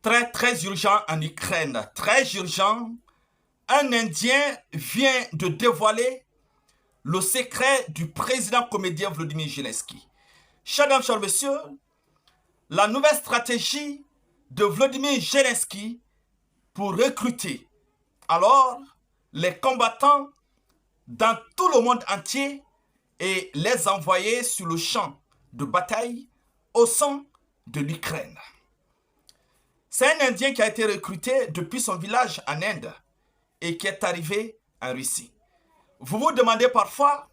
Très urgent en Ukraine, très urgent. Un Indien vient de dévoiler le secret du président comédien Volodymyr Zelensky. Chers dames, chers messieurs, la nouvelle stratégie de Volodymyr Zelensky pour recruter alors les combattants dans tout le monde entier et les envoyer sur le champ de bataille au sein de l'Ukraine. C'est un Indien qui a été recruté depuis son village en Inde et qui est arrivé en Russie. Vous vous demandez parfois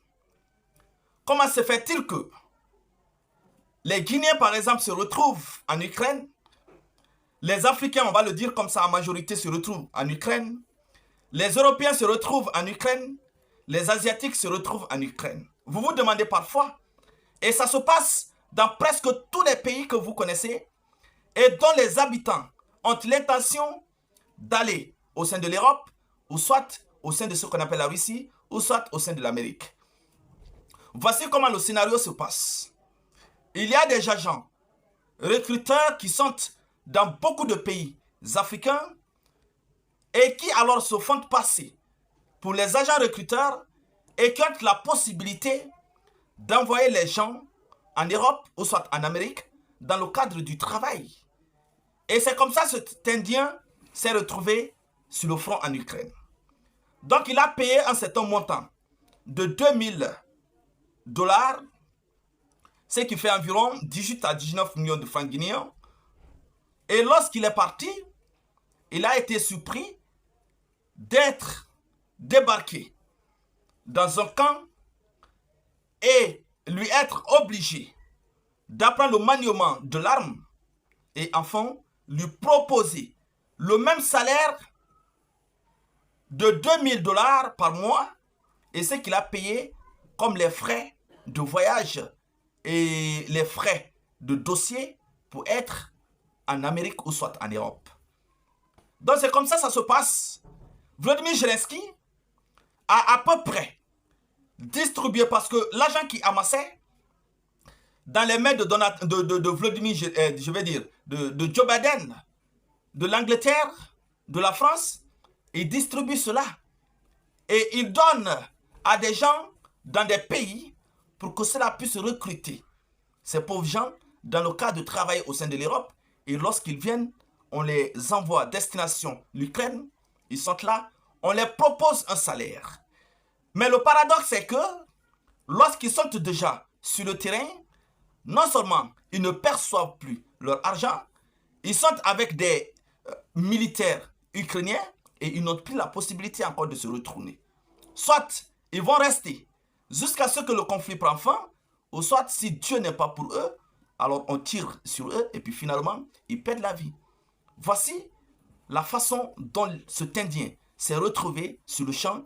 comment se fait-il que les Guinéens, par exemple, se retrouvent en Ukraine, les Africains, on va le dire comme ça, en majorité se retrouvent en Ukraine, les Européens se retrouvent en Ukraine, les Asiatiques se retrouvent en Ukraine. Vous vous demandez parfois, et ça se passe dans presque tous les pays que vous connaissez, et dont les habitants ont l'intention d'aller au sein de l'Europe, ou soit au sein de ce qu'on appelle la Russie, ou soit au sein de l'Amérique. Voici comment le scénario se passe. Il y a des agents recruteurs qui sont dans beaucoup de pays africains et qui alors se font passer pour les agents recruteurs et qui ont la possibilité d'envoyer les gens en Europe ou soit en Amérique dans le cadre du travail. Et c'est comme ça que cet Indien s'est retrouvé sur le front en Ukraine. Donc il a payé un certain montant de 2000 $, ce qui fait environ 18 à 19 millions de francs guinéens. Et lorsqu'il est parti, il a été surpris d'être débarqué dans un camp et lui être obligé d'apprendre le maniement de l'arme et enfin lui proposer le même salaire de 2000 $ par mois et ce qu'il a payé comme les frais de voyage et les frais de dossier pour être en Amérique ou soit en Europe. Donc c'est comme ça que ça se passe. Volodymyr Zelensky a à peu près distribué, parce que l'argent qui amassait dans les mains de Volodymyr, je vais dire, de Joe Biden, de l'Angleterre, de la France, il distribue cela. Et il donne à des gens dans des pays pour que cela puisse recruter ces pauvres gens dans le cas de travail au sein de l'Europe. Et lorsqu'ils viennent, on les envoie à destination l'Ukraine. Ils sont là, on les propose un salaire. Mais le paradoxe, c'est que lorsqu'ils sont déjà sur le terrain, non seulement ils ne perçoivent plus leur argent, ils sont avec des militaires ukrainiens et ils n'ont plus la possibilité encore de se retourner. Soit ils vont rester jusqu'à ce que le conflit prenne fin, ou soit si Dieu n'est pas pour eux, alors on tire sur eux et puis finalement ils perdent la vie. Voici la façon dont cet Indien s'est retrouvé sur le champ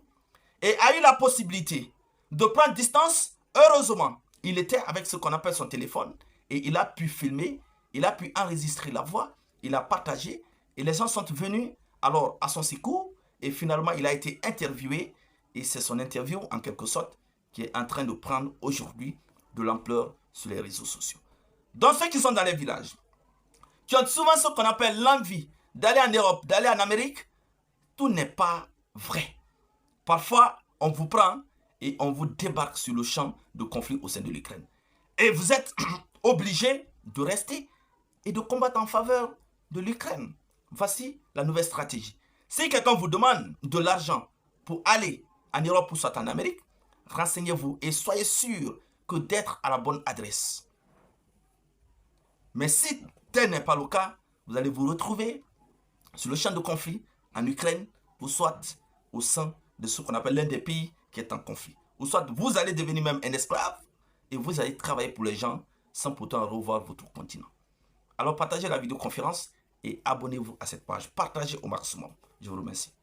et a eu la possibilité de prendre distance. Heureusement, il était avec ce qu'on appelle son téléphone et il a pu filmer, il a pu enregistrer la voix, il a partagé et les gens sont venus alors à son secours et finalement il a été interviewé et c'est son interview en quelque sorte qui est en train de prendre aujourd'hui de l'ampleur sur les réseaux sociaux. Donc ceux qui sont dans les villages, qui ont souvent ce qu'on appelle l'envie d'aller en Europe, d'aller en Amérique, tout n'est pas vrai. Parfois, on vous prend et on vous débarque sur le champ de conflit au sein de l'Ukraine. Et vous êtes obligé de rester et de combattre en faveur de l'Ukraine. Voici la nouvelle stratégie. Si quelqu'un vous demande de l'argent pour aller en Europe ou soit en Amérique, renseignez-vous et soyez sûr que d'être à la bonne adresse. Mais si tel n'est pas le cas, vous allez vous retrouver sur le champ de conflit en Ukraine ou soit au sein de ce qu'on appelle l'un des pays qui est en conflit. Ou soit vous allez devenir même un esclave et vous allez travailler pour les gens sans pourtant revoir votre continent. Alors partagez la vidéoconférence et abonnez-vous à cette page. Partagez au maximum. Je vous remercie.